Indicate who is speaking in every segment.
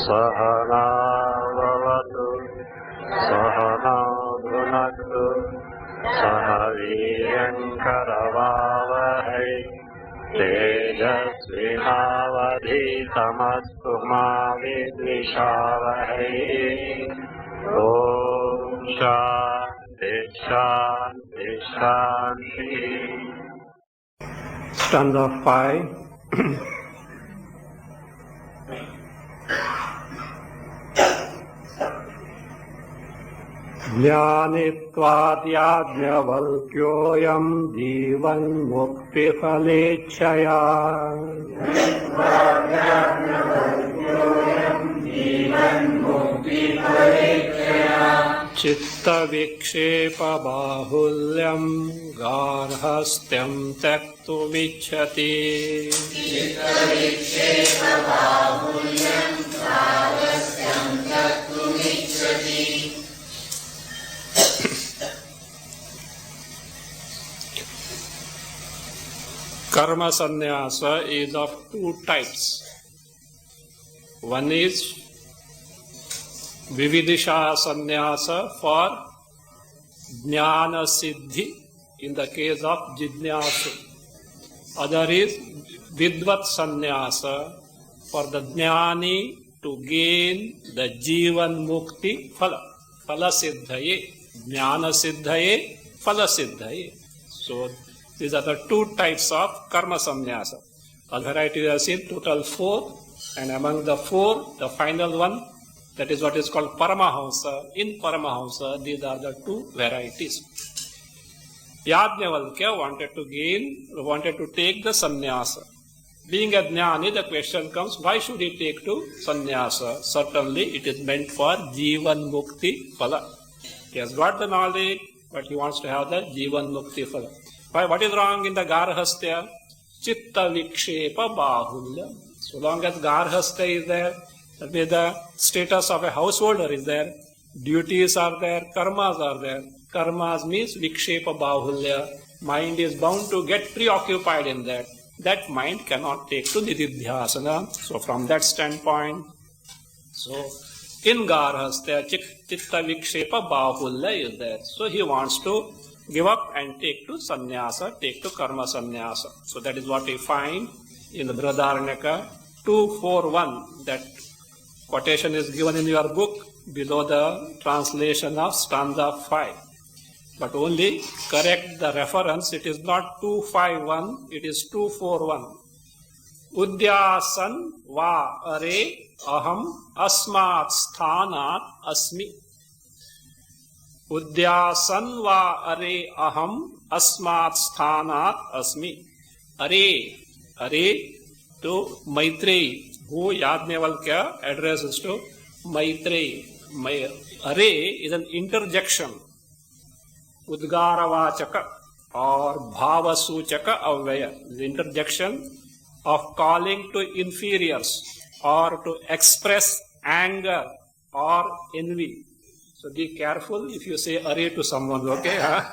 Speaker 1: Sahanavavatu Sahanabhunaktu Sahaviyankaravavahai Tejasvinavadhitamastu ma vidvishavahai. Om Shanti Shanti Shanti.
Speaker 2: Stanza 5. Jnanitvadyajnavalkyoyam jivan mukti phalechaya. Chitta vikshepa bahulyam garhastyam taktu vichati. Karma sannyasa is of two types. One is Vividisha sannyasa for jnana siddhi in the case of jidnyasu. Other is Vidvat sannyasa for the jnani to gain the jivan mukti phala. Phala siddhaye, jnana siddhaye, phala siddhaye. So these are the two types of karma sannyasa. A variety we have seen, total 4, and among the 4, the final one, that is what is called Paramahamsa. In Paramahamsa, these are the two varieties. Yajnavalkya wanted to take the sannyasa. Being a jnani, the question comes, why should he take to sannyasa? Certainly, it is meant for jivan mukti phala. He has got the knowledge, but he wants to have the jivan mukti phala. Why? What is wrong in the garhastya? Chitta vikshepa bahulya. So long as garhastya is there, that means the status of a householder is there, duties are there, karmas are there. Karmas means vikshepa bahulya. Mind is bound to get preoccupied in that. That mind cannot take to nididhyasana. So from that standpoint, so in garhastya, chitta vikshepa bahulya is there. So he wants to give up and take to sannyasa, take to karma sannyasa. So that is what we find in the Brihadaranyaka 241. That quotation is given in your book below the translation of stanza 5. But only correct the reference, it is not 251, it is 241. Udyasan va are aham asmat sthanat asmi. Udyasan va are aham asmat sthanat asmi. Are to Maitreyi, who Yajnavalkya addresses to Maitreyi. Are is an interjection. Udgaravachaka or bhavasuchaka avvaya. The interjection of calling to inferiors or to express anger or envy. So be careful if you say array to someone, okay? Huh?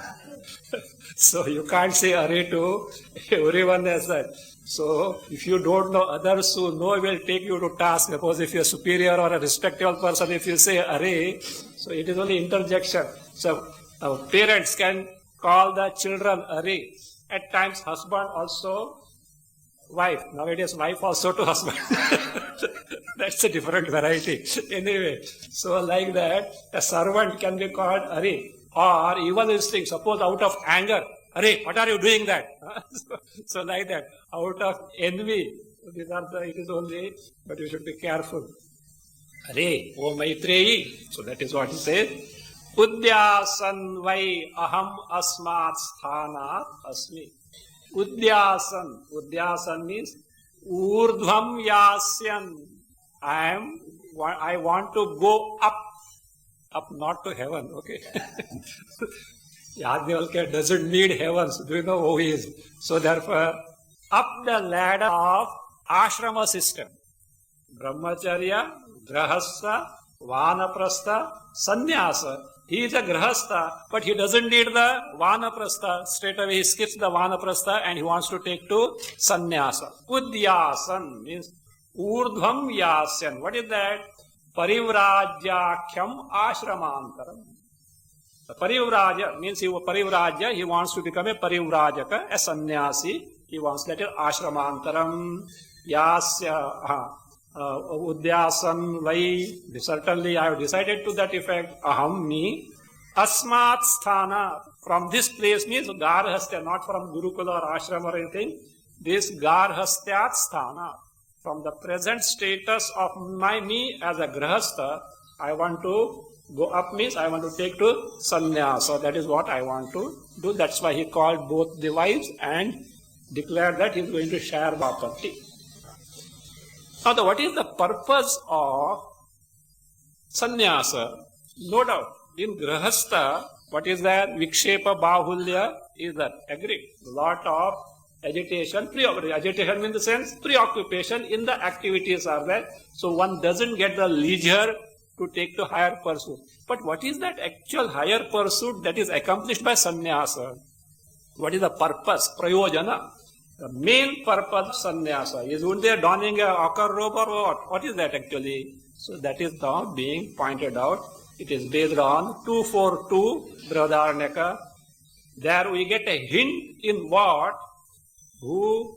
Speaker 2: So you can't say array to everyone as that. So if you don't know, others who know will take you to task. Suppose if you're a superior or a respectable person, if you say array, so it is only interjection. So parents can call the children array. At times husband also wife. Nowadays wife also to husband. That's a different variety. Anyway, so like that, a servant can be called array. Or even this thing, suppose out of anger, array, what are you doing that? So like that, out of envy, these are the, it is only, but you should be careful. Array, O Maitreyi. So that is what he says. Udyasan vai aham asmat sthanat asmi. Udyasan means urdhvam yasyan. I want to go up not to heaven, okay? Yajnavalkya doesn't need heavens. Do you know who he is? So therefore, up the ladder of ashrama system. Brahmacharya, Grahastha, Vanaprastha, Sannyasa. He is a Grahastha, but he doesn't need the Vanaprastha. Straight away he skips the Vanaprastha and he wants to take to Sannyasa. Udyasan means Urdhvam Yasyan. What is that? Parivrajyakyam ashramantaram. The Parivraja means Parivraja, he wants to become a Parivrajaka, a sannyasi. He wants that ashramantaram. Yasya Udyasan Vai. Certainly I have decided to that effect. Aham me. Asmat sthana. From this place means Garhastya, not from Gurukula or Ashram or anything. This Garhastyat sthana. From the present status of me as a Grahastha, I want to go up means I want to take to sannyasa. That is what I want to do. That's why he called both the wives and declared that he is going to share property. Now, what is the purpose of sannyasa? No doubt, in Grahastha, what is that? Vikshepa Bahulya is that. Agree. Lot of agitation. Agitation in the sense, preoccupation in the activities are there. So one doesn't get the leisure to take to higher pursuit. But what is that actual higher pursuit that is accomplished by sannyasa? What is the purpose? Prayojana. The main purpose of sannyasa is when they are donning a ochre robe or what? What is that actually? So that is now being pointed out. It is based on 242 Brihadaranyaka. There we get a hint in what who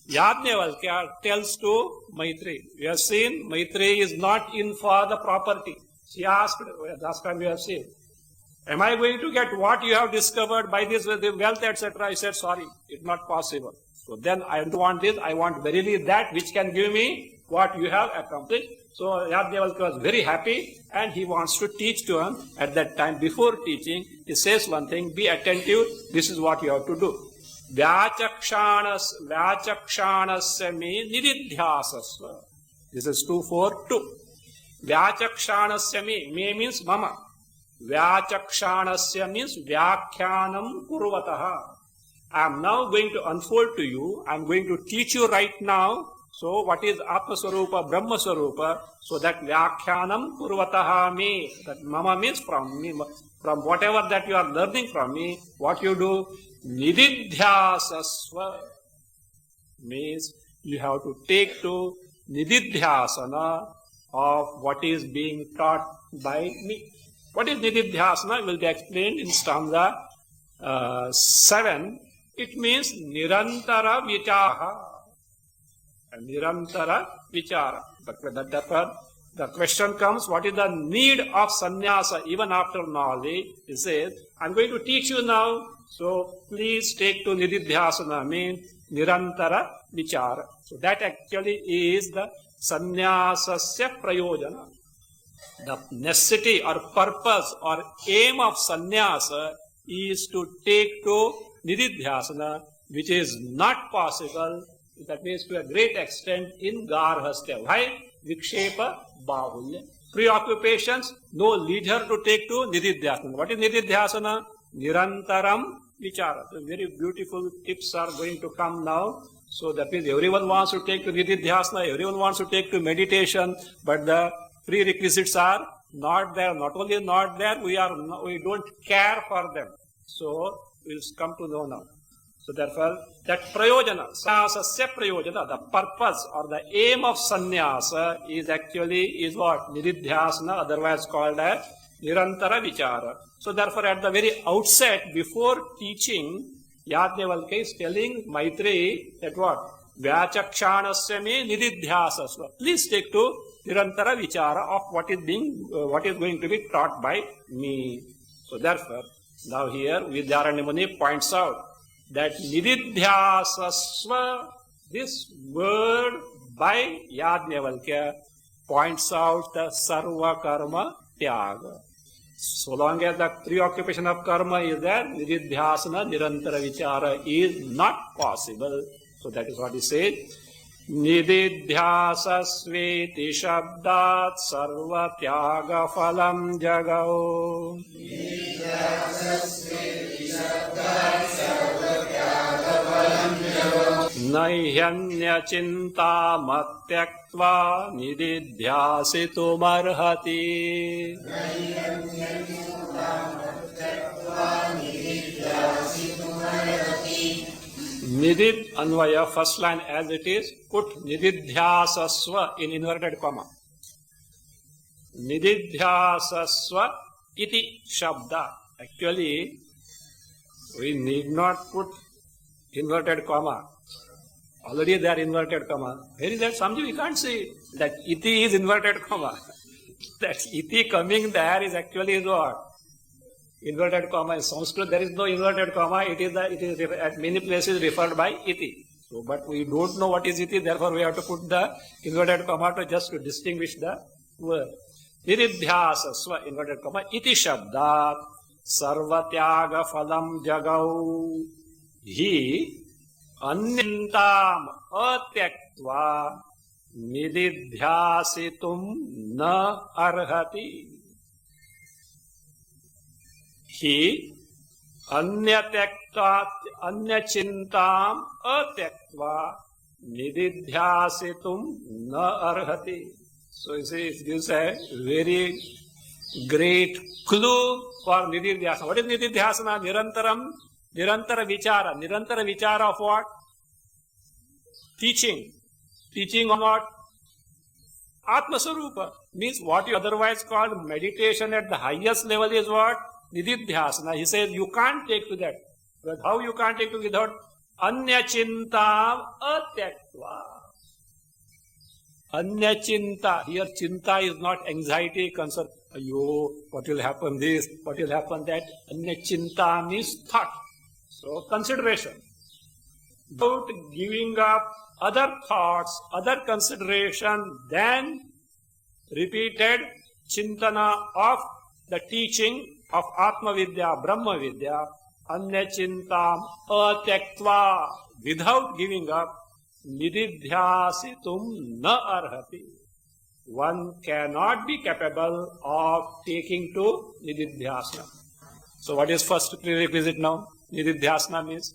Speaker 2: Yajnavalkya tells to Maitreyi. We have seen Maitreyi is not in for the property. She asked, last time we have seen, am I going to get what you have discovered by this wealth, etc.? I said, sorry, it's not possible. So then I don't want this, I want verily that which can give me what you have accomplished. So Yajnavalkya was very happy and he wants to teach to him. At that time, before teaching, he says one thing, be attentive, this is what you have to do. Vyachakshanasya me nididhyasasva. This is 242. Vyachakshanasya me means mama. Vyachakshanasya means vyakhyanam kurvataha. I am now going to unfold to you, I am going to teach you right now. So what is Atma Swarupa, Brahma Swarupa? So that vyakhyanam kurvataha me, that mama means from me, from whatever that you are learning from me, what you do? Nididhyasasva means you have to take to nididhyasana of what is being taught by me. What is nididhyasana will be explained in stanza 7. It means nirantara vichara. Nirantara vichara. The question comes, what is the need of sannyasa even after knowledge? He says, I am going to teach you now. So please take to nididhyasana, mean nirantara vichara. So that actually is the sannyasasya prayojana. The necessity or purpose or aim of sannyasa is to take to nididhyasana, which is not possible, that means to a great extent, in garhastya. Why? Vikshepa bahulya. Preoccupations, no leisure to take to nididhyasana. What is nididhyasana? Nirantaram vichara. So very beautiful tips are going to come now. So that means everyone wants to take to nididhyasana, everyone wants to take to meditation, but the prerequisites are not there. Not only not there, we don't care for them. So we'll come to know now. So therefore, that prayojana, sannyasasya prayojana, the purpose or the aim of sannyasa is what? Nididhyasana, otherwise called as nirantara vichara. So therefore, at the very outset, before teaching, Yajnavalkya is telling Maitreyi that what? Vyachakshanasya me nididhyasasva. Please take to nirantara vichara of what is going to be taught by me. So therefore, now here Vidyaranya Muni points out that nididhyasasva, this word by Yajnavalkya points out the sarva karma tyaga. So long as the preoccupation of karma is there, nididhyasana, nirantara vichara is not possible. So that is what he said. Nididhyasasveti shabdat sarva tyaga phalam jagao. Nahyanya chinta matyaktva nididhyasitumarhati. Nidid anvaya, first line as it is, put nididhyasasva in inverted comma. nididhyasasva iti shabda. Actually, we need not put inverted comma. Already they are inverted comma. Where is that? Samji, we can't say that iti is inverted comma. That iti coming there is actually what? Inverted comma. In Sanskrit there is no inverted comma. It is at many places referred by iti. So, but we don't know what is iti, therefore we have to put the inverted comma to distinguish the word. Nididhyasasva, inverted comma, iti shabdat sarvatyaga phalam jagau hi anyintam atyaktva nididhyasitum na arhati. Hi anyachintam atyaktva nididhyasitum na arhati. So you see, it gives a very great clue for nididhyasana. What is nididhyasana? Nirantara vichara. Nirantara vichara of what? Teaching. Teaching on what? Atma Sarupa. Means what you otherwise call meditation at the highest level is what? Nididhyasana. He says you can't take to that. But how you can't take to without anyachintam atyaktva. Anyachinta. Here chinta is not anxiety, concern. Ayo, what will happen this, what will happen that. Anyachinta means thought. So consideration. Without giving up other thoughts, other consideration, then repeated chintana of the teaching of Atma Vidya, Brahma Vidya, anyachintam atyaktva, without giving up, nididhyasitum na arhati. One cannot be capable of taking to nididhyasana. So what is first prerequisite now? Nididhyasana means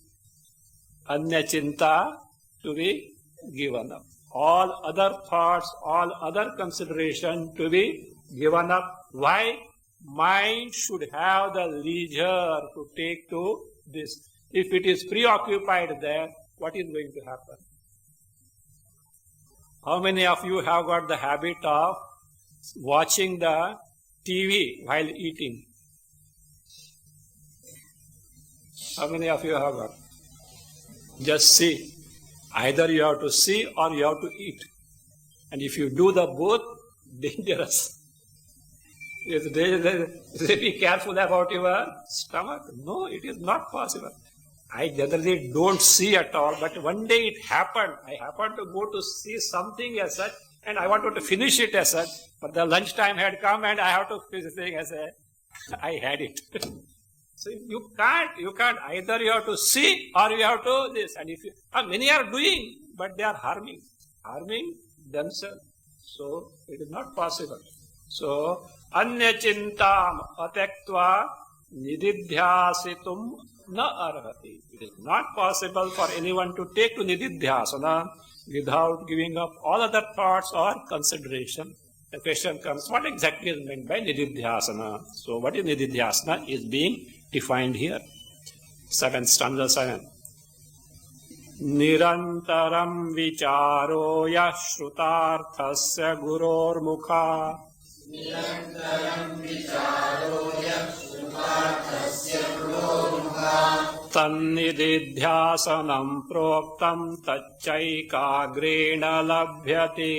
Speaker 2: anyachinta, to be given up. All other thoughts, all other consideration to be given up. Why? Mind should have the leisure to take to this. If it is preoccupied there, what is going to happen? How many of you have got the habit of watching the TV while eating? How many of you have got? Just see. Either you have to see or you have to eat. And if you do the both, dangerous. Be careful about your stomach. No, it is not possible. I generally don't see at all, but one day it happened. I happened to go to see something as such, and I wanted to finish it as such, but the lunchtime had come and I have to finish it as I had it. So you can't, either you have to see or you have to this. And if you, many are doing, but they are harming themselves. So it is not possible. So, anyachintam atyaktva nididhyasitum na arhati. It is not possible for anyone to take to nididhyasana without giving up all other thoughts or consideration. The question comes, what exactly is meant by nididhyasana? So, what is nididhyasana is being defined here. 7th stanza 7. Nirantaram vicharo yashrutarthasya gurormukha tannididhyasanam proktam tacchaikagrena labhyate.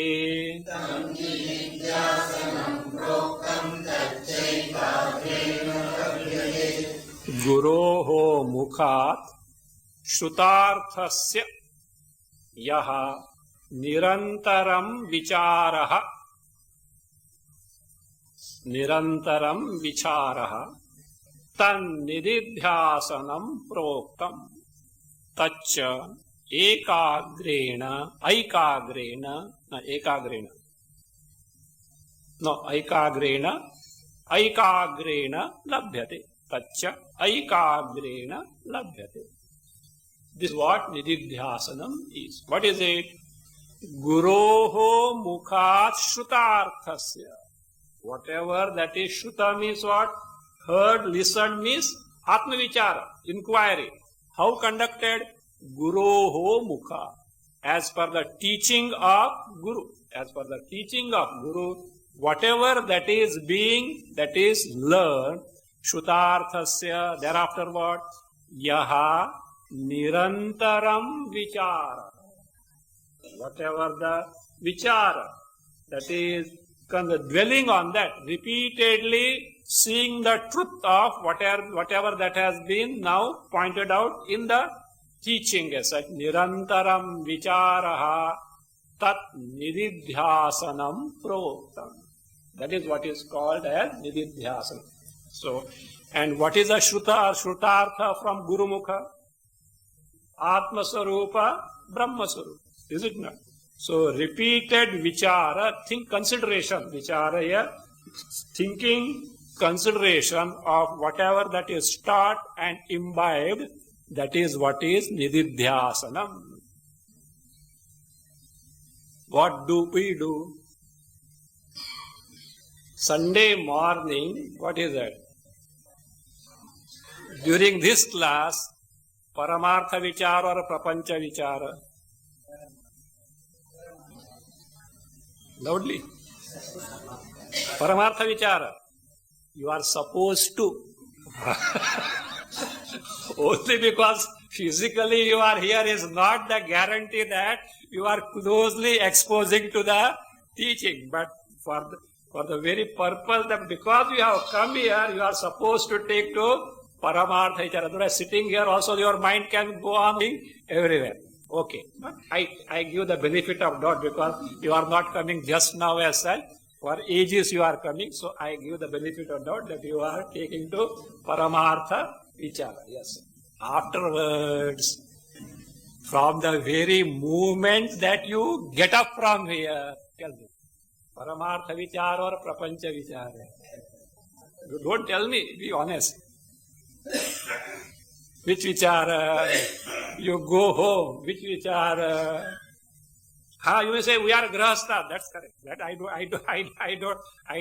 Speaker 2: Guroho mukhat shrutarthasya yaha nirantaram vicharaha tan nididhyasanam proktam taccha ekagrena labhyate. Taccha ekagrena labhyate. This is what nididhyasanam is. What is it? Guroho mukhat shrutarthasya. Whatever that is, shruta means what? Heard, listened means atma vichara, inquiry. How conducted? Guroho mukha. As per the teaching of Guru. whatever that is being, that is learned, Shrutarthasya, thereafter what? Yaha nirantaram vichara. Whatever the vichara, that is dwelling on that, repeatedly seeing the truth of whatever that has been now pointed out in the teaching as such. Nirantaram vicharaha tat nididhyasanam proktam. That is what is called as nididhyasanam. So, and what is a shruta or shrutartha from Guru Mukha? Atma Sarupa, Brahma Sarupa. Is it not? So, repeated vichara, consideration, vichara here, thinking, consideration of whatever that is taught and imbibed, that is what is nididhyasanam. What do we do? Sunday morning, what is that? During this class, Paramartha Vichara or Prapancha Vichara? Loudly. Paramartha Vichara. You are supposed to. Only because physically you are here is not the guarantee that you are closely exposing to the teaching. But for the very purpose that because you have come here, you are supposed to take to Paramartha Vichara. Otherwise, sitting here also your mind can go on everywhere. Okay. But I give the benefit of doubt because you are not coming just now as such. For ages you are coming. So I give the benefit of doubt that you are taking to Paramartha Vichara. Yes. Afterwards, from the very moment that you get up from here, tell me, Paramartha Vichara or Prapancha Vichara? Don't tell me, be honest. Which vichara? You go home. Which vichara? You may say we are grahastha. That's correct. That I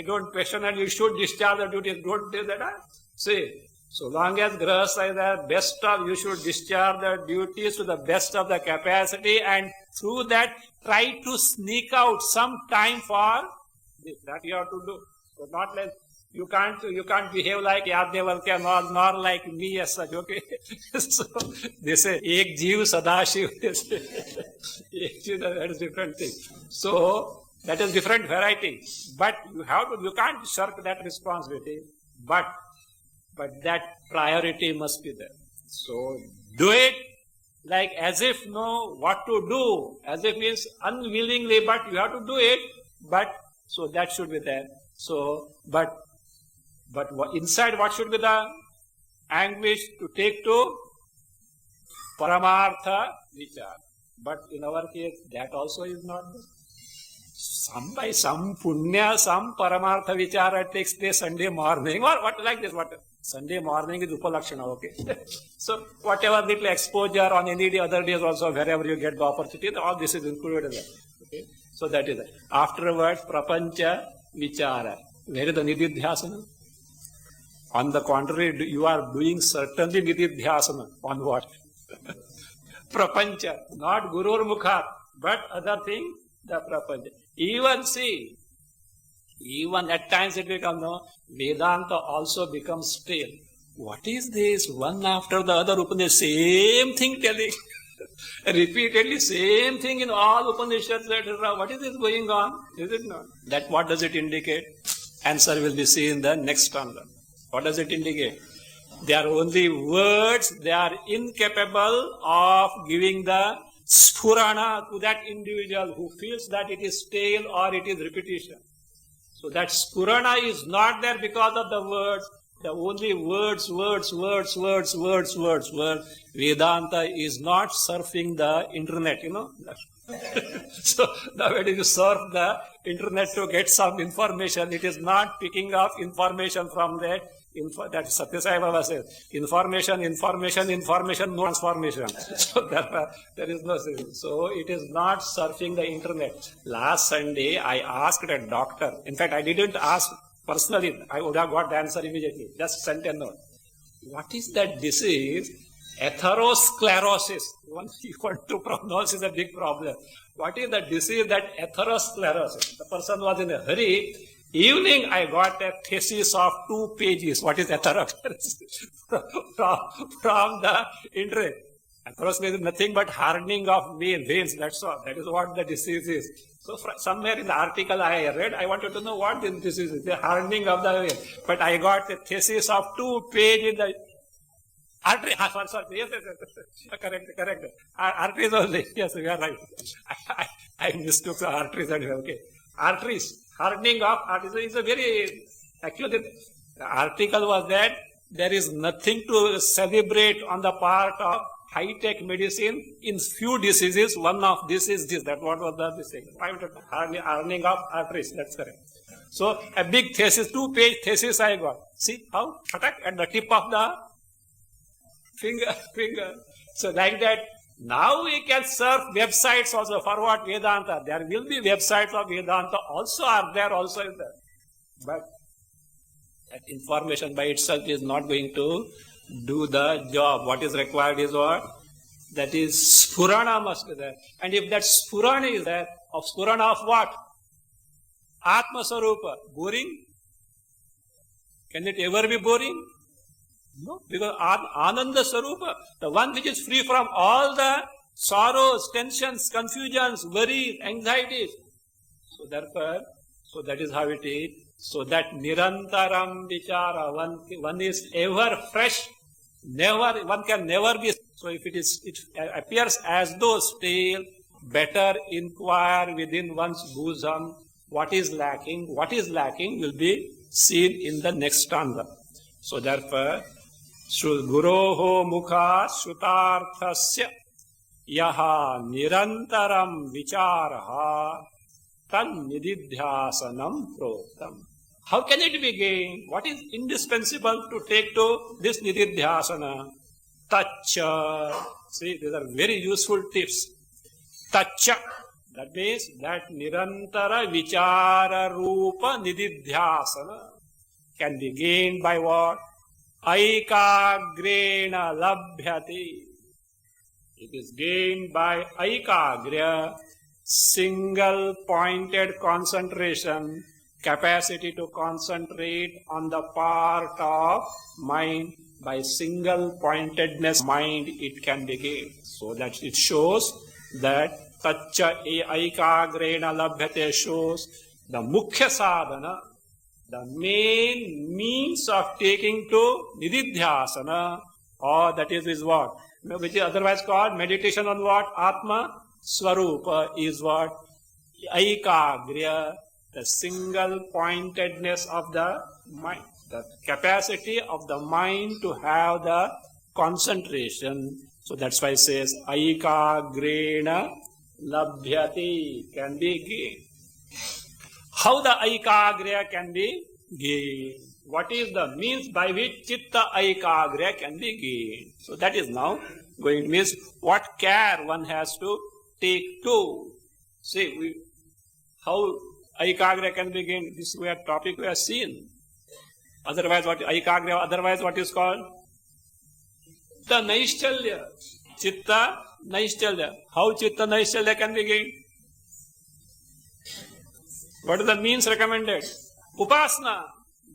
Speaker 2: don't question and you should discharge the duties. Don't say that. Say, so long as grahastha is the best of, you should discharge the duties to the best of the capacity, and through that try to sneak out some time for this. That you have to do. So not like you can't behave like Yadnevalkya nor like me as such, okay? So they say, Ek Jeev Sadashiv, they say. Ek Jeev, that is different thing. So that is different variety. But you can't shirk that responsibility. But that priority must be there. So do it like as if know what to do. As if means unwillingly, but you have to do it. But so that should be there. So, but inside what should be the anguish to take to Paramartha Vichara. But in our case, that also is not there. Some by some punya, some Paramartha Vichara takes place Sunday morning, or what like this, what Sunday morning is Upalakshana, okay? So whatever little exposure on any day, other days also, wherever you get the opportunity, all this is included in that. Okay? So that is it. Afterwards, Prapancha Vichara. Where is the Nididhyasana? On the contrary, you are doing certainly Nididhyasana. On what? Prapancha. Not Gurur Mukha, but other thing, the Prapancha. Even at times it becomes, no, Vedanta also becomes stale. What is this? One after the other Upanishad, same thing telling. Repeatedly, same thing in all Upanishads, etc. What is this going on? Is it not? That what does it indicate? Answer will be seen in the next stanza. What does it indicate? They are only words, they are incapable of giving the spurana to that individual who feels that it is stale or it is repetition. So that spurana is not there because of the words. The only words. Vedanta is not surfing the internet, you know. So nowadays you surf the internet to get some information. It is not picking up information from that. That Satya Sai Baba says, information, no transformation. So there is no sense. So it is not surfing the internet. Last Sunday, I asked a doctor. In fact, I didn't ask personally. I would have got the answer immediately. Just sent a note. What is that disease? Atherosclerosis. You want to pronounce is a big problem. What is the disease that atherosclerosis? The person was in a hurry. Evening, I got a thesis of 2 pages. What is atherosclerosis? from the interest. Atherosclerosis is nothing but hardening of veins. That's all. That is what the disease is. So somewhere in the article I read, I wanted to know what this disease is. The hardening of the vein. But I got a thesis of 2 pages in the artery. Sorry. Yes. Correct. Arteries only. Yes, you are right. I mistook the arteries. Okay. Arteries. Hardening of arteries is a very, actually the article was that there is nothing to celebrate on the part of high-tech medicine in few diseases. One of this is this. That what was the thing? Hardening of arteries. That's correct. So a big thesis, 2-page thesis I got. See how? At the tip of the finger. So like that. Now we can surf websites also for what? Vedanta. There will be websites of Vedanta also are there, also is there. But that information by itself is not going to do the job. What is required is what? That is Spurana must be there. And if that Spurana is there, of Spurana of what? Atma Sarupa. Boring? Can it ever be boring? No, because Ananda Sarupa, the one which is free from all the sorrows, tensions, confusions, worries, anxieties. So therefore, so that is how it is. So that Nirantaram Vichara, one is ever fresh, one can never be. So if it appears as though still, better inquire within one's bosom what is lacking. What is lacking will be seen in the next stanza. So therefore, Guroho mukha shutarthasya yaha nirantaram vicharaha tan nididhyasanam protam. How can it be gained? What is indispensable to take to this nididhyasana? Tacha. See, these are very useful tips. Tacha. That means that nirantara vichara rupa nididhyasana can be gained by what? Aikagrena labhyati. It is gained by aikagra, single pointed concentration, capacity to concentrate on the part of mind. By single pointedness mind it can be gained. So that it shows that tacha aikagrena labhyate shows the mukhya sadhana, the main means of taking to nididhyasana, or that is what? Which is otherwise called meditation on what? Atma Swarupa is what? Aikagrya, the single pointedness of the mind, the capacity of the mind to have the concentration. So that's why it says Aikagrena labhyati, can be gained. How the Aikagrya can be gained? What is the means by which Chitta Aikagrya can be gained? So that is now going to mean what care one has to take to. See, how Aikagrya can be gained? This topic we have seen. Otherwise, what Aikagrya? Otherwise, what is called? The Naishchalya. Chitta Naishchalya. How Chitta Naishchalya can be gained? What is the means recommended? Upasana.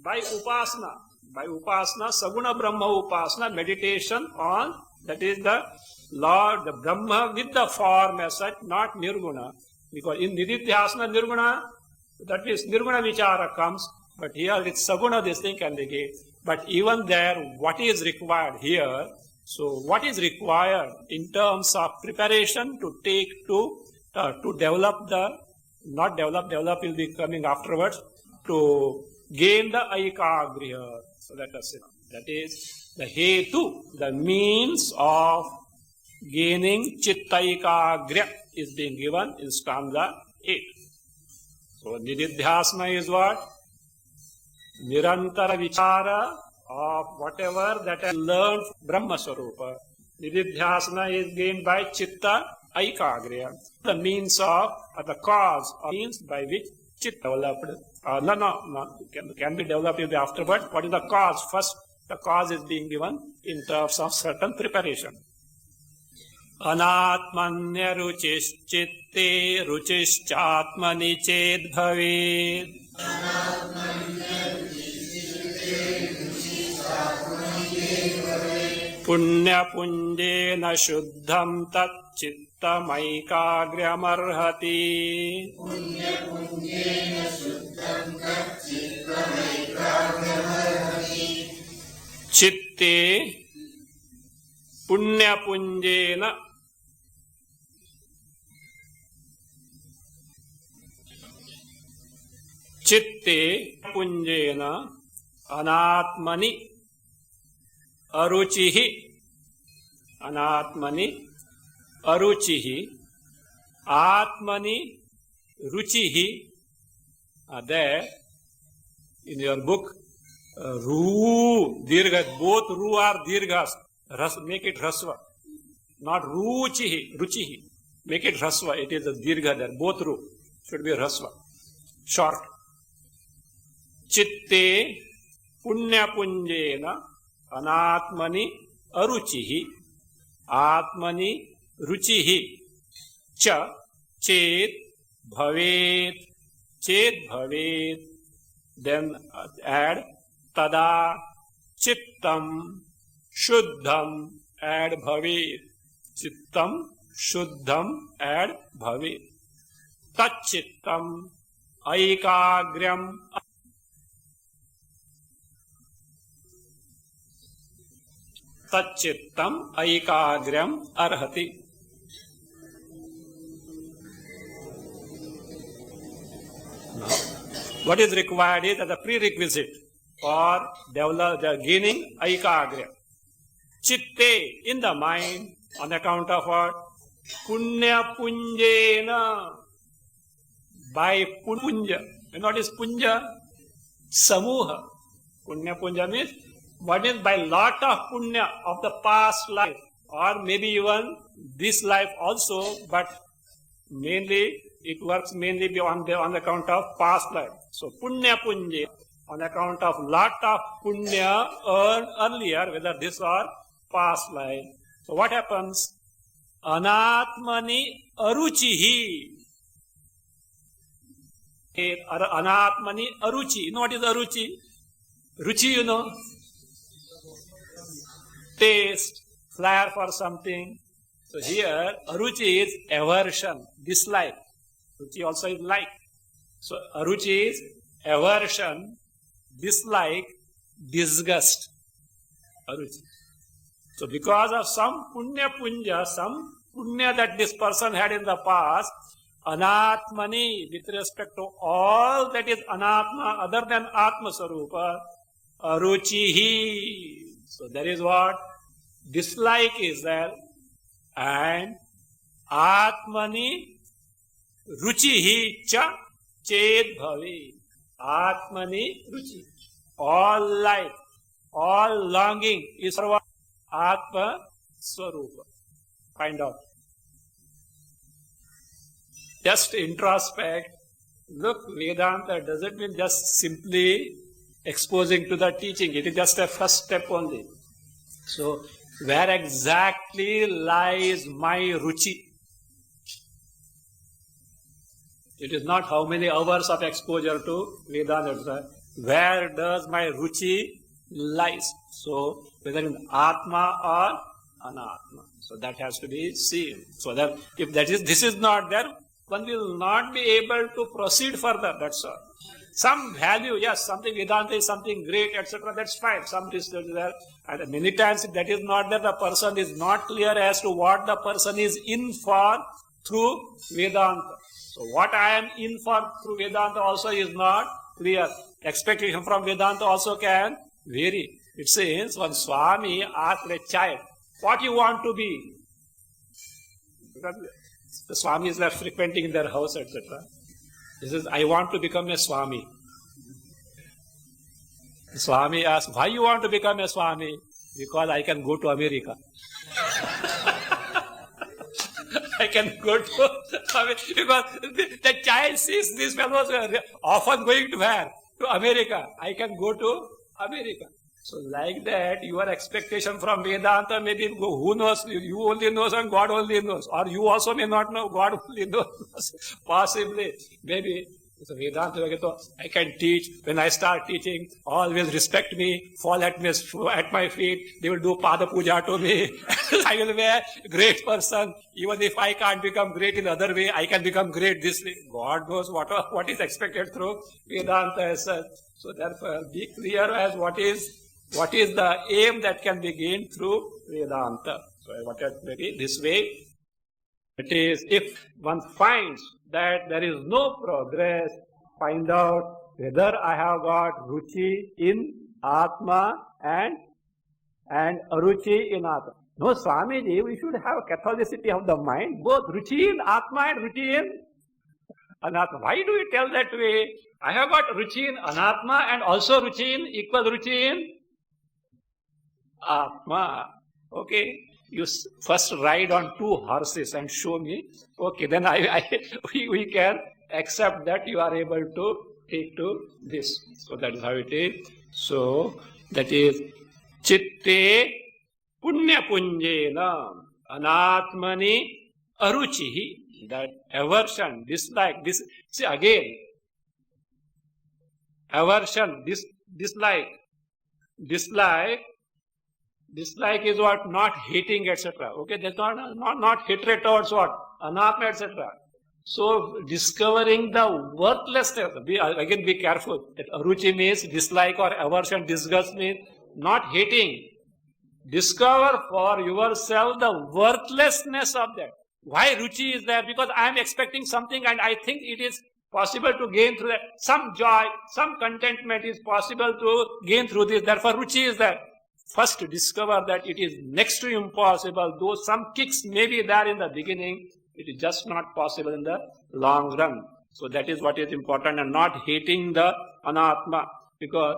Speaker 2: By Upasana, Saguna Brahma Upasana, meditation on, that is the Lord, the Brahma with the form as such, not Nirguna. Because in Nididhyasana, Nirguna, that means Nirguna Vichara comes, but here with Saguna this thing can be gained. But even there, what is required here? So what is required in terms of preparation to take to develop the, not develop will be coming afterwards, to gain the Aikagrya. So that is the hetu, the means of gaining Chittaikagrya is being given in stanza 8. So Nididhyasana is what? Nirantara vichara of whatever that I learned Brahma Swarupa. Nididhyasana is gained by Chitta Aikagrya, the means of, or the cause, or means by which Chitta developed. Can be developed afterwards. What is the cause? First, the cause is being given in terms of certain preparation. Anatmanya ruchischitte ruchischatmani ched bhaved. पुण्यपुञ्जेन शुद्धं तच्चित्तमैकाग्र्यमर्हति चित्ते पुण्यपुञ्जेन चित्ते पुञ्जेन अनात्मनि अरुचिः अनात्मनि अरुचिः आत्मनि रुचिः. There in your book, ru dirgha, both ru are dirghas. Make it rasva, not ruchihi, ruchihi. Make it rasva. It is a dirgha there. Both ru should be rasva, short. Chitte punyapunjena anatmani aruchihi atmani ruchihi cha chet bhavet chet bhavet. Then add tada chittam shuddham, add bhavet. Chittam shuddham, add bhavet. Tachittam aikagryam. Tachittam aikagryam arhati. Now, what is required is as a prerequisite for gaining aikagryam. Chitte, in the mind, on account of what? Punya punjena, by punja. And what is punja? Samuha. Punya punja means what is by lot of punya of the past life, or maybe even this life also, but mainly it works mainly on the account of past life. So punya punja, on account of lot of punya earned earlier, whether this or past life. So what happens? Anatmani aruchihi. Anatmani aruchi. You know what is aruchi? Ruchi, you know. Taste, flair for something. So here, aruchi is aversion, dislike. Ruchi also is like. So aruchi is aversion, dislike, disgust. Aruchi. So because of some punya punja, some punya that this person had in the past, anatmani, with respect to all that is anatma other than atma sarupa, aruchihi. So there is what? Dislike is there. And atmani ruchihi cha ched bhavi. Atmani ruchi. All life, all longing is for what? Atma swarupa. Find out. Just introspect. Look, Vedanta doesn't mean just simply exposing to the teaching. It is just a first step only. So, where exactly lies my ruchi? It is not how many hours of exposure to Vedanta. Where does my ruchi lies? So, whether in Atma or Anatma. So, that has to be seen. So, that if this is not there, one will not be able to proceed further. That's all. Some value, yes, something Vedanta is something great, etc. That's fine. Some research is there. And many times if that is not there, the person is not clear as to what the person is in for through Vedanta. So what I am in for through Vedanta also is not clear. Expectation from Vedanta also can vary. It says, one Swami asked a child, what you want to be? The Swamis were frequenting in their house, etc. He says, I want to become a Swami. The Swami asked, why you want to become a Swami? Because I can go to America. I can go to America. Because the child sees these fellows often going to where? To America. I can go to America. So like that, your expectation from Vedanta may be, who knows, you only knows and God only knows. Or you also may not know, God only knows. Possibly, maybe. So Vedanta, I can teach. When I start teaching, all will respect me, fall at my feet. They will do pada puja to me. I will be a great person. Even if I can't become great in the other way, I can become great this way. God knows what is expected through Vedanta as such. So therefore, be clear as what is the aim that can be gained through Vedanta. So I wanted maybe this way. It is, if one finds that there is no progress, find out whether I have got ruchi in Atma and aruchi in Atma. No, Swamiji, we should have Catholicity of the mind, both ruchi in Atma and ruchi in Anatma. Why do you tell that way? I have got ruchi in Anatma and also ruchi in, equal ruchi in Atma. Okay? You first ride on 2 horses and show me. Okay, then we can accept that you are able to take to this. So that is how it is. So that is chitte punya punjena anatmani aruchihi. That aversion, dislike, this. See again, aversion, dislike. Dislike is what? Not hating, etc. Okay, that's not hatred towards what? Anatma, etc. So, discovering the worthlessness, again be careful, that aruchi means dislike or aversion, disgust means not hating. Discover for yourself the worthlessness of that. Why ruchi is there? Because I am expecting something and I think it is possible to gain through that. Some joy, some contentment is possible to gain through this. Therefore, ruchi is there. First, discover that it is next to impossible. Though some kicks may be there in the beginning, it is just not possible in the long run. So that is what is important, and not hating the anatma. Because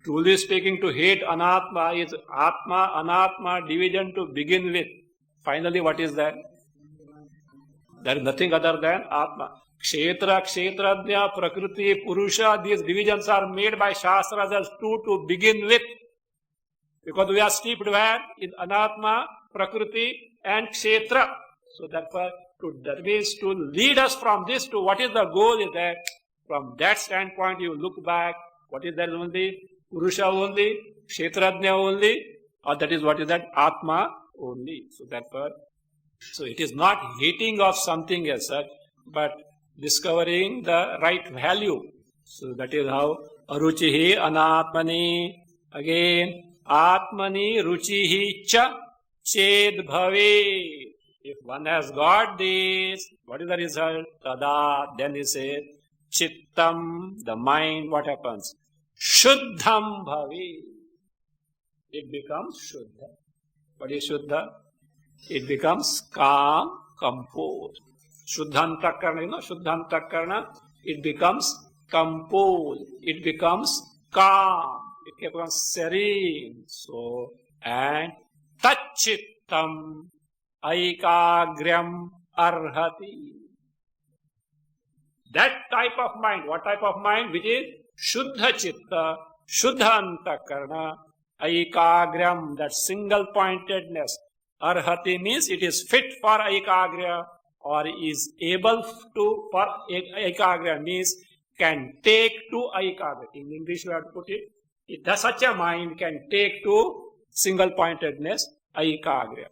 Speaker 2: truly speaking, to hate anatma is atma, anatma division to begin with. Finally, what is that? There is nothing other than atma. Kshetra, kshetrajna, prakriti, purusha, these divisions are made by Shastras as 2 to begin with. Because we are steeped where? In anatma, prakriti and kshetra. So therefore, that means to lead us from this to what is the goal is that from that standpoint you look back, what is that only? Purusha only, kshetrajna only, or that is what is that? Atma only. So therefore, so it is not hating of something as such, but discovering the right value. So that is how aruchihi anatmani. Again, Atmani ruchihi cha ched bhave. If one has got this, what is the result? Tada, then he says, chittam, the mind, what happens? Shuddham bhave. It becomes shuddha. What is shuddha? It becomes calm, composed. Shuddhantakarna, Shuddhantakarna, it becomes composed. It becomes calm. It becomes serene. So, and tachittam aikagryam arhati. That type of mind, what type of mind? Which is Shuddha Chitta, Shuddha Antakarna, aikagryam, that single pointedness. Arhati means it is fit for aikagya, or is able to, for aikagya means can take to aikagya. In English we have to put it. Such a mind can take to single pointedness, aikagya.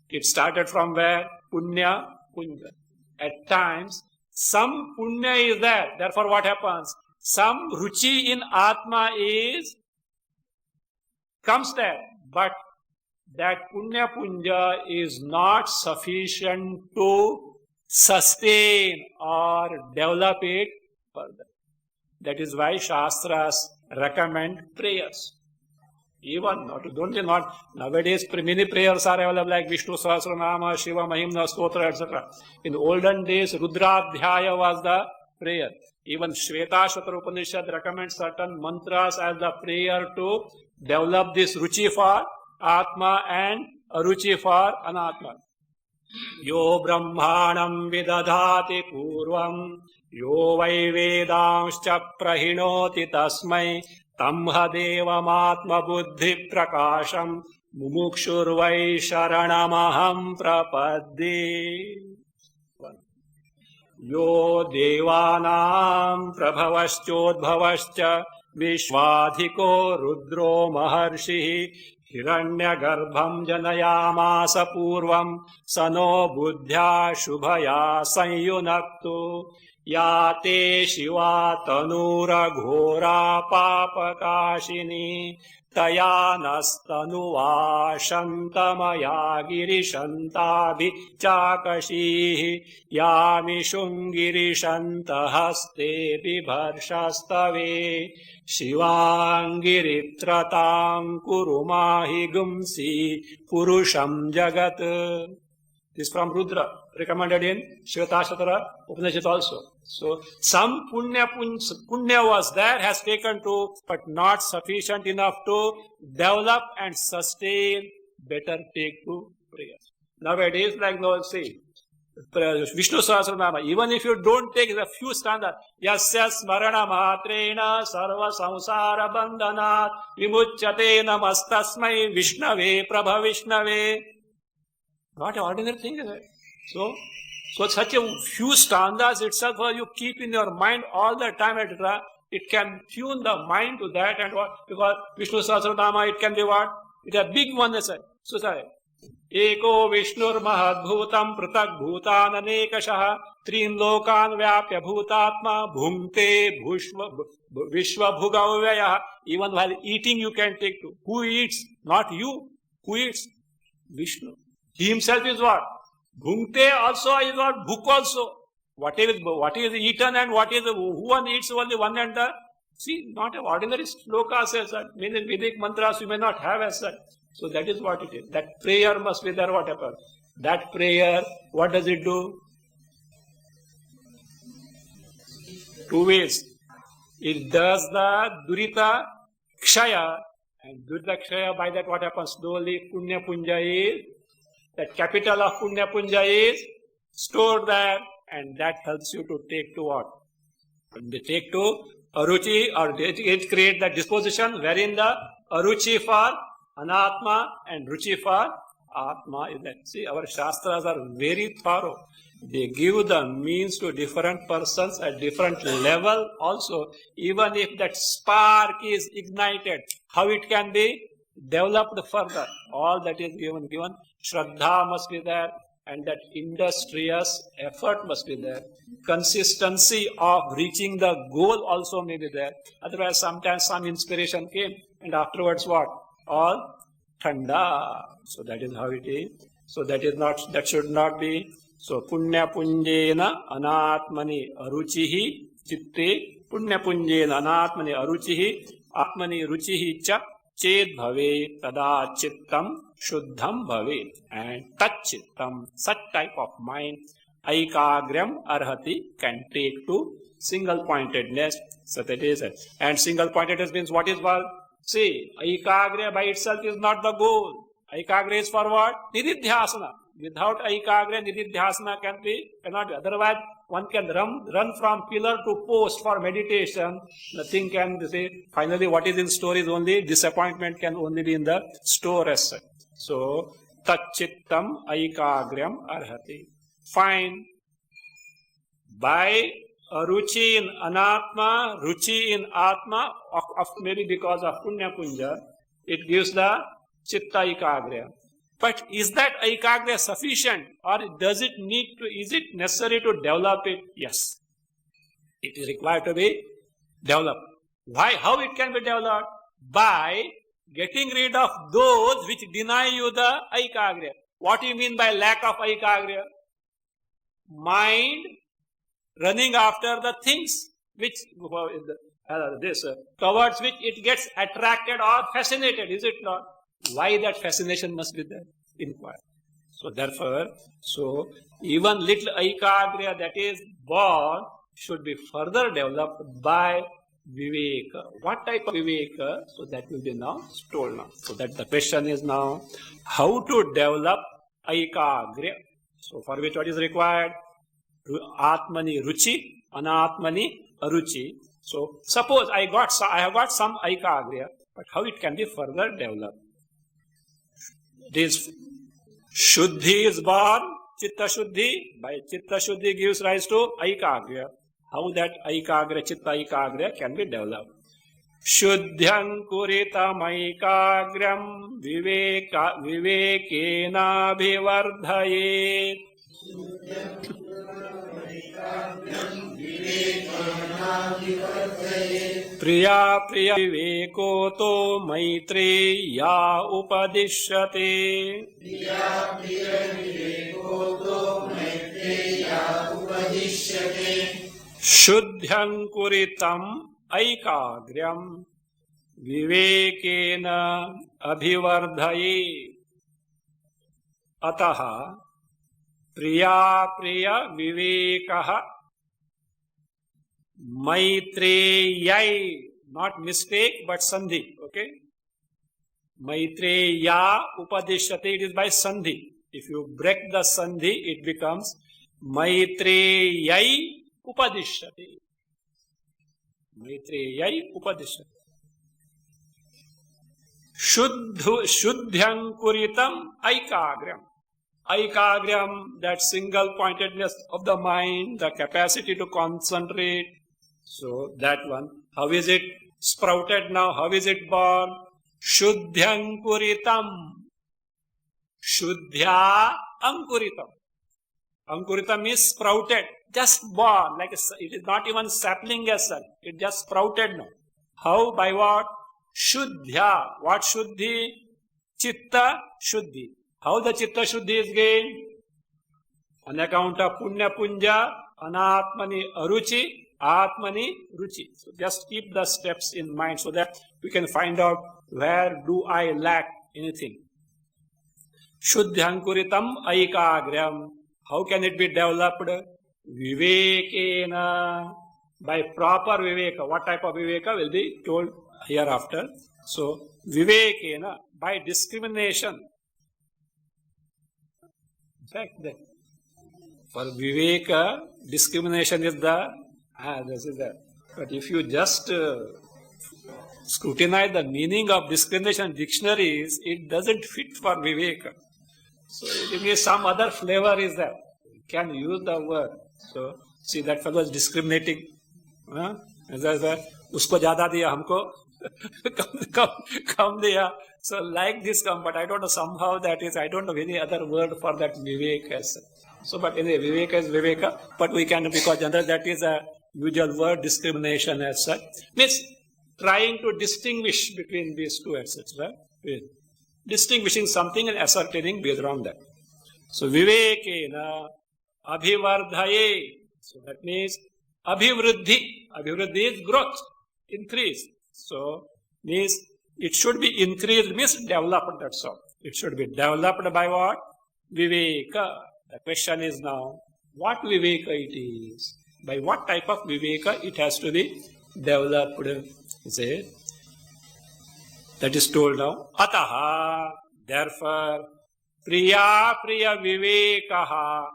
Speaker 2: It started from where? Punya, punya. At times, some punya is there. Therefore, what happens? Some ruchi in atma comes there. But that punya punya is not sufficient to sustain or develop it further. That is why Shastras recommend prayers. Even not nowadays many prayers are available like Vishnu Sahasranama, Shiva Mahimna Stotra, etc. In olden days, Rudradhyaya was the prayer. Even Shvetashvatara Upanishad recommends certain mantras as the prayer to develop this ruchi for Atma and aruchi for Anatma. Yo brahmanam vidadhati purvam, yo vai vedanscha prahinoti tasmai, tamha devamatma buddhi prakasham, mumukshurvai sharanamaham prapadde. Yo devanam prabhavaschodbhavascha vishvadhiko rudro maharshihi hiranyagarbham janayamasa purvam sano buddhya shubhaya sanyunaktu yate shiva tanura ghora papakashini taya nastanuva shantamaya girishantabhi chakashihi yami shungirisantahaste bibharshastave shivangiritratam kurumahi gumsi purusham jagat. This is from Rudra, recommended in Shvetashvatara Upanishad also. So, some punya was there, has taken to, but not sufficient enough to develop and sustain, better take to prayer. Nowadays, like now, see, Vishnu Sahasranama, even if you don't take the few stanzas, Yasya Smarana Matrena Sarva Samsara Bandhanat Vimuchyate Namastasmai Vishnave Prabha Vishnave. Not an ordinary thing, is it? So such a few stanzas itself, you keep in your mind all the time, etc. It can tune the mind to that, and what? Because Vishnu Sahasranama, it can be what? It is a big one, they say. So sorry. Eko Vishnur Mahadbhutam Pratak Bhutan Anekashaha Trin Lokan Vyapya Bhutatma Bhumte Vishwa Bhugavyaha. Even while eating, you can take to. Who eats? Not you. Who eats? Vishnu. He himself is what? Bhungte also is what? Bhuk also. What is eaten and what is, who one eats only one and the. See, not an ordinary sloka says that. Many Vedic mantras you may not have as such. So that is what it is. That prayer must be there, whatever. That prayer, what does it do? Two ways. It does the Durita Kshaya, and Durita Kshaya, by that what happens? Slowly Punya Punja is, the capital of Punya Punja is stored there, and that helps you to take to what? They take to Aruchi, or it create the disposition wherein the Aruchi for Anatma and Ruchi for Atma is that. See, our Shastras are very thorough. They give the means to different persons at different level also. Even if that spark is ignited, how it can be developed further. All that is given. Shraddha must be there, and that industrious effort must be there. Consistency of reaching the goal also may be there. Otherwise, sometimes some inspiration came, and afterwards what? All thanda. So that is how it is. So that is not, that should not be. So punya punjena anatmani aruchihi chitte punya punjena anatmani aruchihi atmani ruchihi cha ched bhave tada chittam shuddham bhave. And tat chittam, such type of mind, aikagram arhati, can take to single pointedness. So that is it. And single pointedness means what is what? See, Aikagra by itself is not the goal. Aikagra is for what? Nididhyasana. Without Aikagra, Nididhyasana cannot be. Otherwise, one can run from pillar to post for meditation. Nothing can say. Finally, what is in store is only disappointment can only be in the store as such. So, Tachittam Aikagram Arhati. Fine. By Ruchi in Anatma, Ruchi in Atma, maybe because of Punya Punja, it gives the Chitta Aikagra. But is that Aikagra sufficient, or does it need to, is it necessary to develop it? Yes. It is required to be developed. Why? How it can be developed? By getting rid of those which deny you the Aikagra. What do you mean by lack of Aikagra? Mind running after the things which towards which it gets attracted or fascinated, is it not? Why that fascination must be there? Inquire. So therefore, even little Aikagra that is born should be further developed by Viveka. What type of Viveka? So that will be now told now. So that the question is now, how to develop Aikagra? So for which what is required? Atmani Ruchi, Anatmani Aruchi. So suppose I have got some Aikagra, but how it can be further developed? This Shuddhi is born, Chitta Shuddhi. By Chitta Shuddhi gives rise to Aikagra. How that Aikagra, Chitta Aikagra can be developed. Shuddhyam kuritam Aikagram vivekena bhivardhayet. Priya priya viveko to maitreya upadishyate. Shuddhyam kuritam aikagram vivekena abhivardhaye. Ataha priya priya vivekaha Maitreyai, not mistake, but sandhi. Okay? Maitreya upadishyate, it is by sandhi. If you break the sandhi, it becomes Maitreyai upadishyate. Maitreyai upadishyate. Shuddhyam kuritam aikagram. Aikagram, that single pointedness of the mind, the capacity to concentrate. So that one, how is it sprouted now? How is it born? Shuddhyam kuritam. Shuddhya ankuritam. Ankuritam is sprouted, just born, like it is not even sapling as such. It just sprouted now. How? By what? Shuddhya. What Shuddhi? Chitta Shuddhi. How the Chitta Shuddhi is gained? On account of Punya Punja, Anatmani Aruchi, Atmani Ruchi. So just keep the steps in mind so that we can find out where do I lack anything. Shuddhyam kuritam aikagram. How can it be developed? Vivekena. By proper viveka. What type of viveka will be told hereafter. So, vivekena. By discrimination. In fact, for viveka, discrimination is this is that. But if you just scrutinize the meaning of discrimination dictionaries, it doesn't fit for viveka. So it means some other flavor is there. You can use the word. So see, that fellow is discriminating. Usko zyada diya, humko kam diya. So like this come, but I don't know, somehow that is, I don't know any other word for that viveka. So but anyway, viveka is viveka, but we can, because generally that is a usual word, discrimination as such. Means trying to distinguish between these two, etc. Distinguishing something and ascertaining based on that. So vivekena abhivardhaye. So that means abhivruddhi. Abhivruddhi is growth, increase. So means it should be increased, means developed, that's all. It should be developed by what? Viveka. The question is now, what viveka it is? By what type of viveka it has to be developed? Say, that is told now. Ataha, therefore, priya priya vivekaha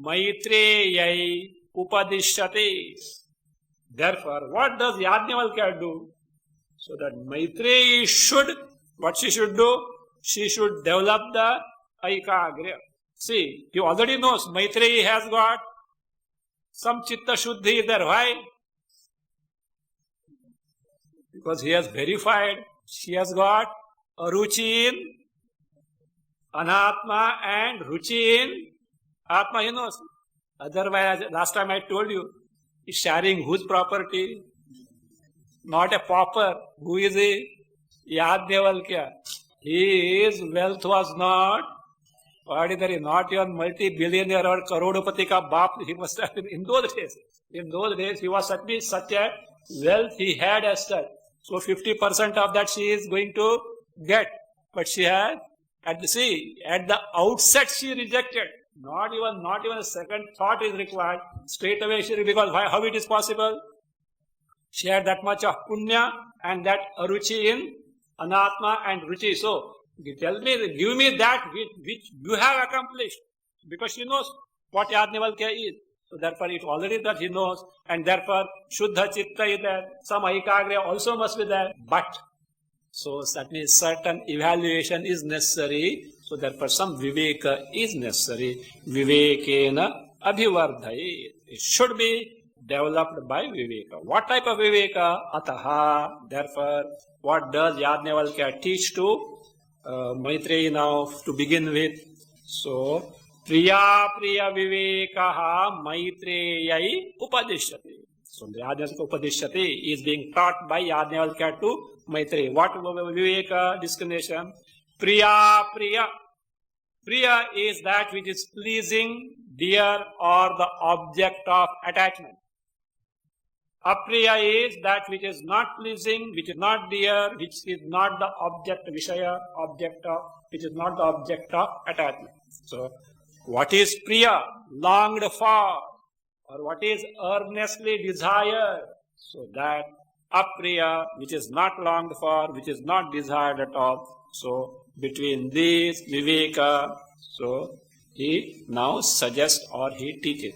Speaker 2: maitreyai upadishyate. Therefore, what does Yajnavalkya do? So that Maitreyi should, what she should do? She should develop the Aikagra. See, he already knows Maitreyi has got some Chitta Shuddhi there. Why? Because he has verified she has got Aruchi in Anatma and Ruchi in Atma, he knows. Otherwise, last time I told you, he's sharing whose property? Not a pauper. Who is he? Yajnavalkya. His wealth was not ordinary, not even multi-billionaire or crorepati ka baap. He must have been in those days. In those days, he was such a wealth he had as such. So 50% of that she is going to get. But she had, at the outset she rejected. Not even a second thought is required. Straight away she, because why, how it is possible? She had that much of punya and that aruchi in anatma and ruchi. So tell me, give me that which you have accomplished. Because she knows what Yajnavalkya is. So therefore it already that he knows, and therefore Shuddha Chitta is there. Some Aikagra also must be there. But, so that means certain evaluation is necessary. So therefore some viveka is necessary. Vivekena abhivardhaye. It should be developed by viveka. What type of viveka? Ataha. Therefore, what does Yajnavalkya teach to Maitreyi now to begin with? So, Priya Priya Vivekaha Maitreyai Upadishyate. So, the Yajnavalkya Upadishyate is being taught by Yajnavalkya to Maitreyi. What Viveka discrimination? Priya Priya. Priya is that which is pleasing, dear, or the object of attachment. Apriya is that which is not pleasing, which is not dear, which is not the object, Vishaya, object of, which is not the object of attachment. So, what is Priya? Longed for, or what is earnestly desired? So that Apriya, which is not longed for, which is not desired at all. So, between these, Viveka, so he now suggests or he teaches.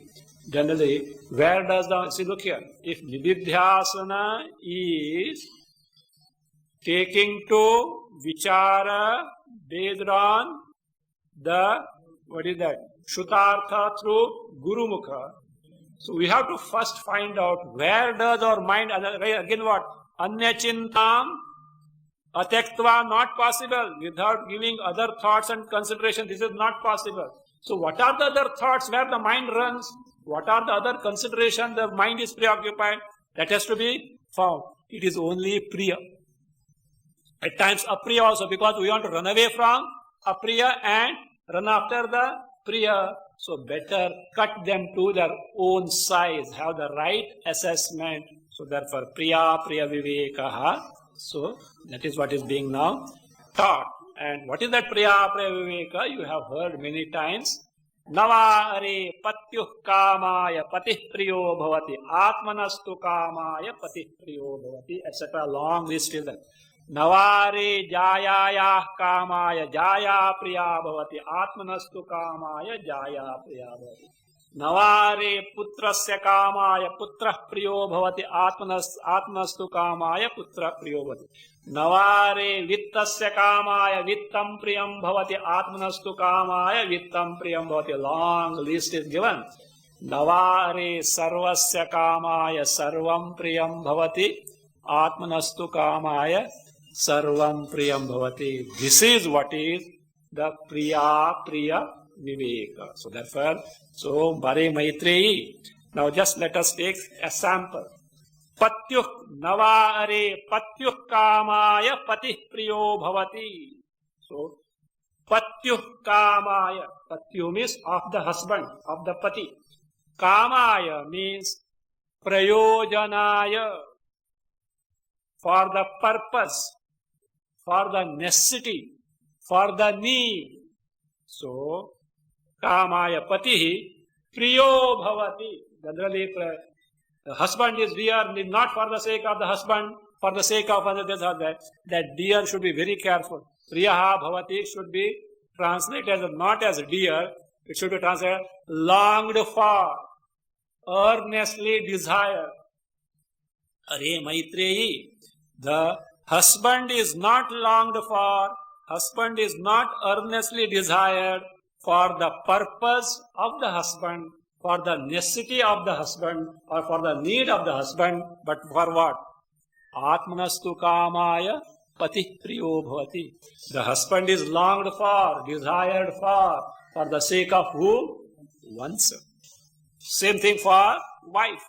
Speaker 2: Generally, where does the, see look here, if Nididhyasana is taking to Vichara based on the, what is that, Shutartha through Guru Mukha. So we have to first find out where does our mind, again what, Anyachintam Atektva, not possible, without giving other thoughts and consideration, this is not possible. So what are the other thoughts where the mind runs? What are the other considerations the mind is preoccupied? That has to be found. It is only Priya. At times Apriya also, because we want to run away from Apriya and run after the Priya. So better cut them to their own size, have the right assessment. So therefore Priya Priya Vivekaha. So that is what is being now taught. And what is that Priya Priya Viveka? You have heard many times. Navare patyuh kamaya patih priyo bhavati atmanastu kamaya patih priyo bhavati, etc. Long list is that. Navare jayaya kamaya jaya priya bhavati atmanastu kamaya jaya priya bhavati. Navare putrasya kamaya putrah priyo bhavati atmanastu kamaya putrah priyo bhavati. Navare vittasya kamaya vittam priyam bhavati atmanastu kamaya vittam priyam bhavati. Long list is given. Navare sarvasya kamaya sarvam priyam bhavati atmanastu kamaya sarvam priyam bhavati. This is what is the Priya Priya Viveka. So therefore, so Bare Maitreyi. Now just let us take a sample. Patyuh Navare Patyuh Kamaya Patih Priyo Bhavati. So Patyuh Kamaya. Patyuh means of the husband, of the Pati. Kamaya means Prayojanaya, for the purpose, for the necessity, for the need. So Kamaya Patihi Priyo Bhavati. Generally, the husband is dear, not for the sake of the husband, for the sake of others. That dear should be very careful. Priyaha Bhavati should be translated as not as dear, it should be translated longed for, earnestly desired. Are Maitreyi, the husband is not longed for, husband is not earnestly desired for the purpose of the husband, for the necessity of the husband, or for the need of the husband, but for what? Atmanastu kamaya patih priyo bhavati. The husband is longed for, desired for the sake of whom? Oneself. Same thing for wife.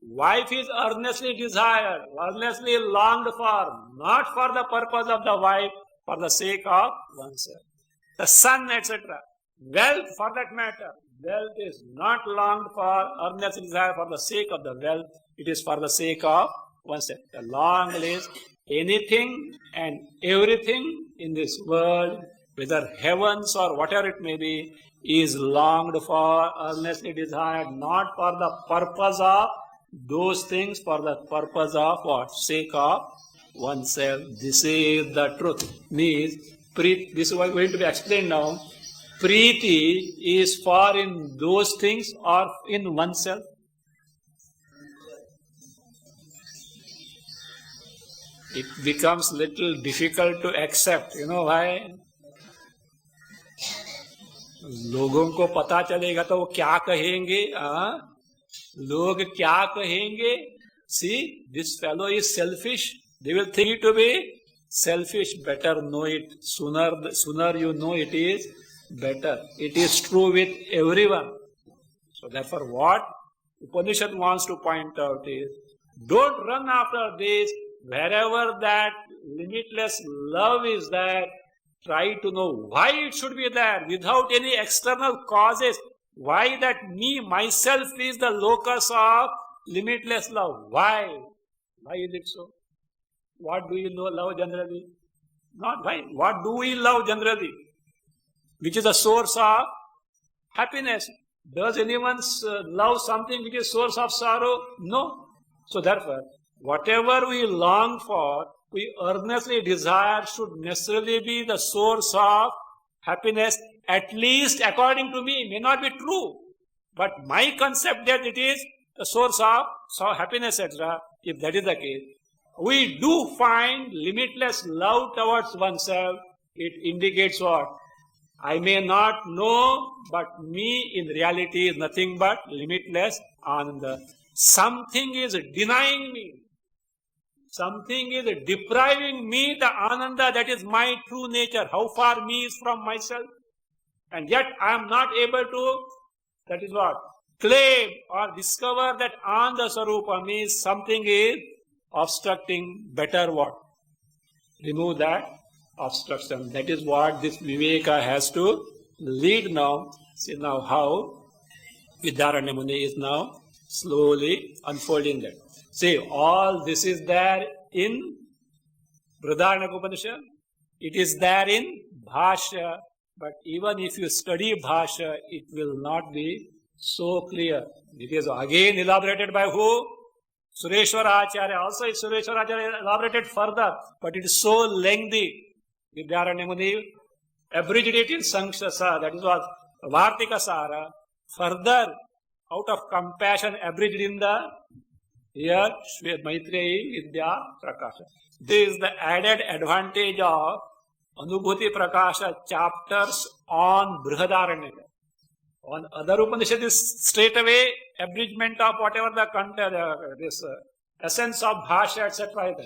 Speaker 2: Wife is earnestly desired, earnestly longed for, not for the purpose of the wife, for the sake of oneself. The son, etc. Wealth, for that matter. Wealth is not longed for, earnestly desired for the sake of the wealth. It is for the sake of oneself. The long list, anything and everything in this world, whether heavens or whatever it may be, is longed for, earnestly desired, not for the purpose of those things, for the purpose of what? Sake of oneself. This is the truth. Means, this is what is going to be explained now. Preeti is for in those things or in oneself. It becomes little difficult to accept. You know why? लोगों को पता चलेगा तो वो क्या कहेंगे? लोग क्या कहेंगे? See, this fellow is selfish. They will think it to be selfish. Better know it sooner you know it is better. It is true with everyone. So therefore, what Upanishad wants to point out is, don't run after this. Wherever that limitless love is there, try to know why it should be there without any external causes. Why that me, myself is the locus of limitless love. Why? Why is it so? What do you know love generally? Not why. What do we love generally? Which is the source of happiness. Does anyone love something which is source of sorrow? No. So therefore, whatever we long for, we earnestly desire should necessarily be the source of happiness, at least according to me. It may not be true, but my concept that it is the source of happiness, etc. If that is the case, we do find limitless love towards oneself. It indicates what? I may not know, but me in reality is nothing but limitless Ananda. Something is denying me. Something is depriving me the Ananda that is my true nature. How far me is from myself? And yet I am not able to, that is what? Claim or discover that Ananda Sarupa means something is obstructing. Better what? Remove that obstruction. That is what this Viveka has to lead now. See now how Vidyaranya Muni is now slowly unfolding that. See, all this is there in Brihadaranyaka Upanishad. It is there in Bhashya. But even if you study Bhashya, it will not be so clear. It is again elaborated by who? Sureshwara Acharya. Also, Sureshwara Acharya elaborated further. But it is so lengthy. Vidyaranya Muni abridged it in Sankshasa. That is what Vartika Sara. Further, out of compassion, abridged in the here MAITREYI Vidya Prakasha. This is the added advantage of Anubhuti Prakasha chapters on Brihadaranyaka. On other Upanishad is straight away abridgment of whatever the content, this essence of Bhashya, etc.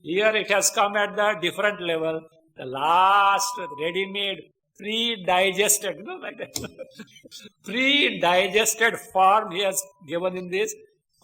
Speaker 2: Here it has come at the different level. The last ready-made, pre-digested, like that. Pre-digested form he has given in this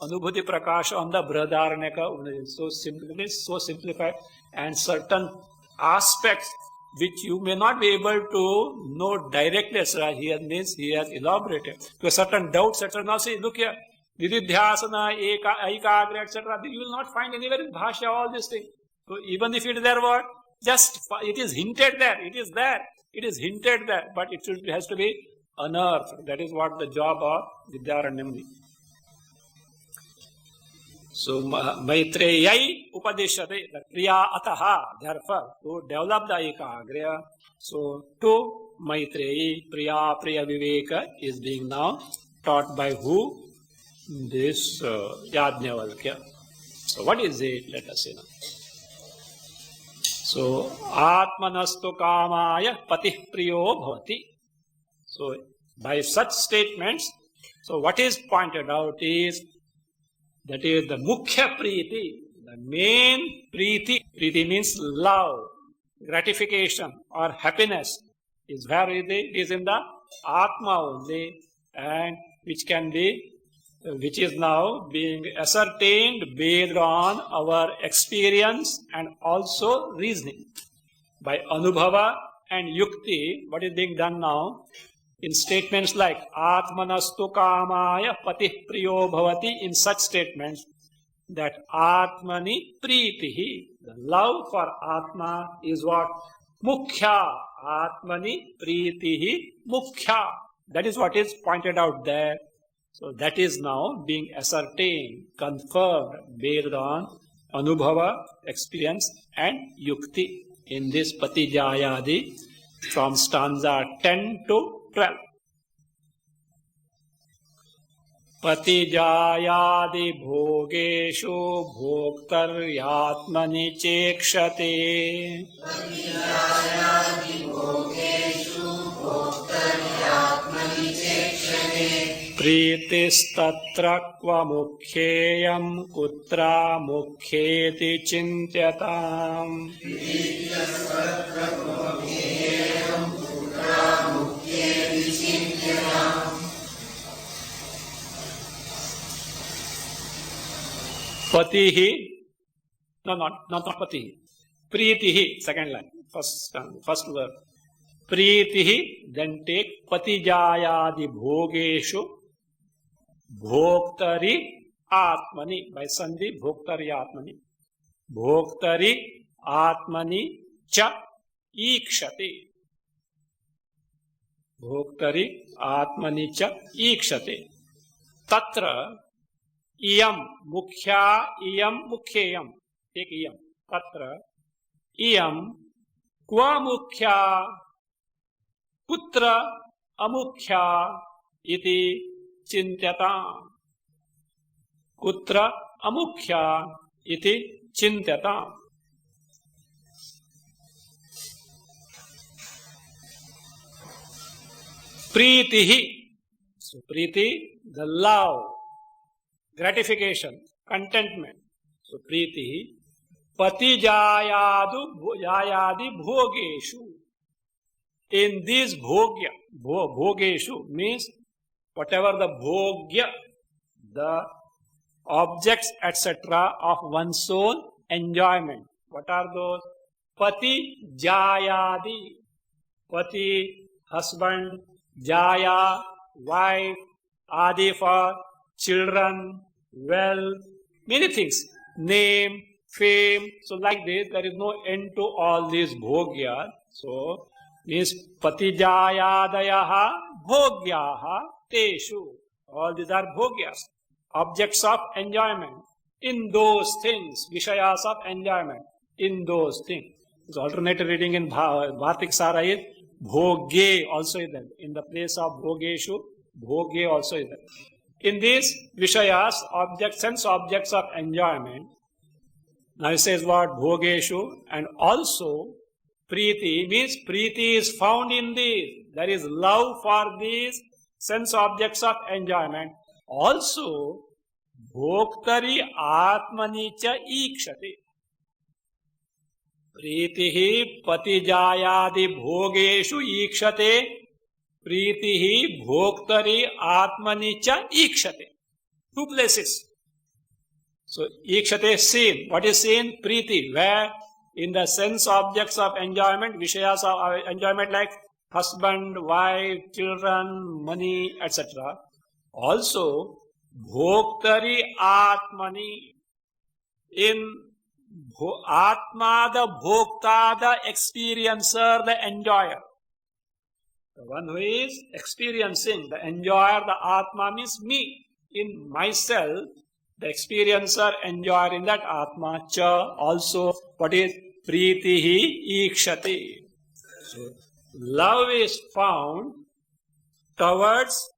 Speaker 2: Anubhuti Prakasha on the Brihadaranyaka. So simplified, and certain aspects which you may not be able to know directly, he has elaborated. To a certain doubts, etc. Now see, look here, Nididhyasana, Aikagra, etc. You will not find anywhere in Bhashya all these things. So even if it is there, what? Just, it is hinted there, it is there, it is hinted there, but it has to be unearthed. That is what the job of Vidyaranya Muni. So, MAITREYI Upadeshate, the Priya Ataha, therefore, to develop the Ekagrya. So, to MAITREYI, Priya Viveka is being now taught by who? This Yajnavalkya. So, what is it? Let us see now. So, Atmanastu Kamaya Patih Priyo Bhavati. So, by such statements, so what is pointed out is, that is the Mukhya Priti, the main Priti. Priti means love, gratification or happiness. Is where it is in the Atma only, and which is now being ascertained based on our experience and also reasoning. By Anubhava and Yukti, what is being done now? In statements like Atmanastu Kamaya Patih Priyo Bhavati, in such statements, that Atmani Pritihi, the love for Atma is what? Mukhya. Atmani Pritihi Mukhya. That is what is pointed out there. So that is now being ascertained, confirmed, based on Anubhava, experience, and Yukti in this Patijayadi from stanza 10 to 12. Patijayadi bhogeshu bhoktaryatmani chekshate. Patijayadi bhogeshu bhoktaryatmani प्रीतिस्तत्र क्व मुख्येयं कुत्र मुख्येति चिन्त्यताम् पति ही not pati, priti hi, second line, first word, priti hi, then take patijayadi bhogeshu bhoktari atmani, by sandhi bhoktari atmani cha ikshate, bhoktari atmani cha ikshate, tatra iyam mukhya iyam mukhyeyam, take iyam, tatra iyam kwa mukhya putra amukhya iti chintyataam, kutra amukhya iti chintyataam. Pritihi, so priti, the love, gratification, contentment. So priti patijayadi bhogeshu. In these bhogeshu means whatever the bhogya, the objects etc. of one's soul enjoyment. What are those? Patijayadi, pati, husband, jaya, wife, adi for children, wealth, many things, name, fame. So like this, there is no end to all these bhogya. So means patijayadayaha bhogyaha teshu. All these are bhogyas, objects of enjoyment. In those things, vishayas of enjoyment. In those things. So alternative reading in Bhartik Sara is bhogye also is there. In the place of bhogeshu, bhogye also is there. In these vishayas, objects, sense objects of enjoyment. Now it says what? Bhogeshu, and also priti means priti is found in these. There is love for these sense objects of enjoyment. Also, bhoktari atmani cha ikshate. Pritihi patijayadi bhogeshu ikshate. Pritihi bhoktari atmani cha ikshate. Two places. So ikshate is seen. What is seen? Priti, where in the sense objects of enjoyment, vishayas of enjoyment like husband, wife, children, money, etc. Also, bhoktari atmani, in atma, the bhokta, the experiencer, the enjoyer. The one who is experiencing, the enjoyer, the atma means me. In myself, the experiencer, enjoyer in that atma, cha, also what is pritihi ikshati. So, love is found towards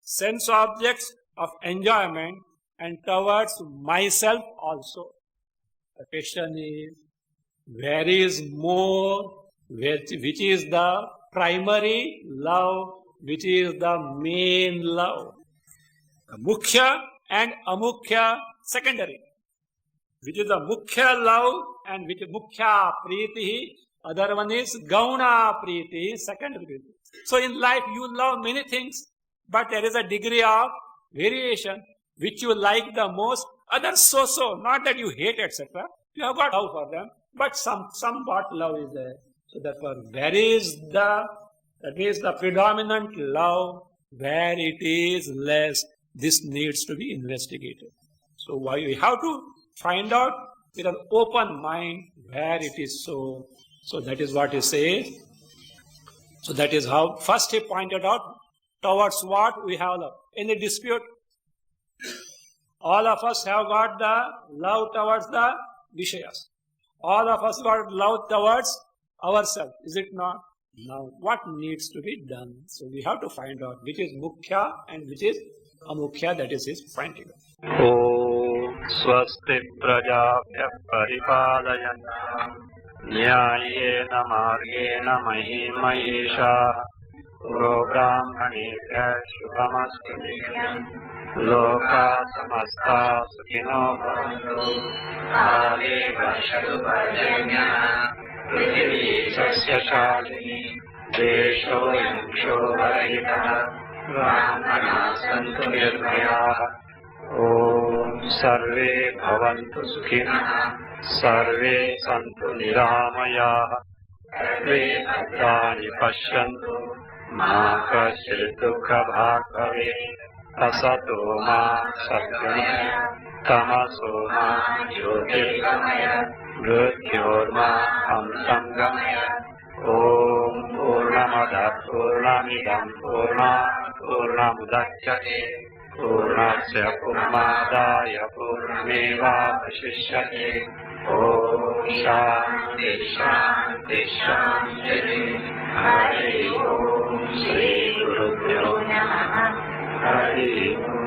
Speaker 2: sense objects of enjoyment and towards myself also. The question is, where is more, which is the primary love, which is the main love? The mukhya and amukhya secondary. Which is the mukhya love and which is mukhya priti, other one is gauna priti, secondary priti. So in life you love many things, but there is a degree of variation which you like the most, others so, not that you hate etc. You have got love for them, but somewhat love is there. So therefore, where is that means the predominant love, where it is less, this needs to be investigated. So why we have to find out with an open mind where it is so. So that is what he says. So that is how first he pointed out towards what we have love. In the dispute, all of us have got the love towards the vishayas. All of us got love towards ourselves. Is it not? Now, what needs to be done? So we have to find out which is mukhya and which is amukhya. That is his finding.
Speaker 1: Om Swasti Prajabhya Paripalayana Nyayena Margena Mahimahesha गो ब्राह्मणेभ्यः शुभमस्तु नित्यम् लोकाः समस्ताः सुखिनो भवन्तु काले वर्षतु पर्जन्यः पृथिवी सस्यशालिनी देशोऽयं क्षोभरहितः ब्राह्मणाः सन्तु निर्भयाः ॐ सर्वे भवन्तु सुखिनः सर्वे सन्तु निरामयाः सर्वे भद्राणि पश्यन्तु मा कश्चित् दुःखभाग् भवेत् असतो मा सद्गमय तमसो मा ज्योतिर्गमय मृत्योर्मा अमृतङ्गमय ॐ पूर्णमदः पूर्णमिदं पूर्णात् पूर्णमुदच्यते पूर्णस्य पूर्णमादाय पूर्णमेवावशिष्यते ॐ शान्ति शान्ति शान्तिः हरि ओम् श्री गुरुभ्यो नमः हरि ओम्।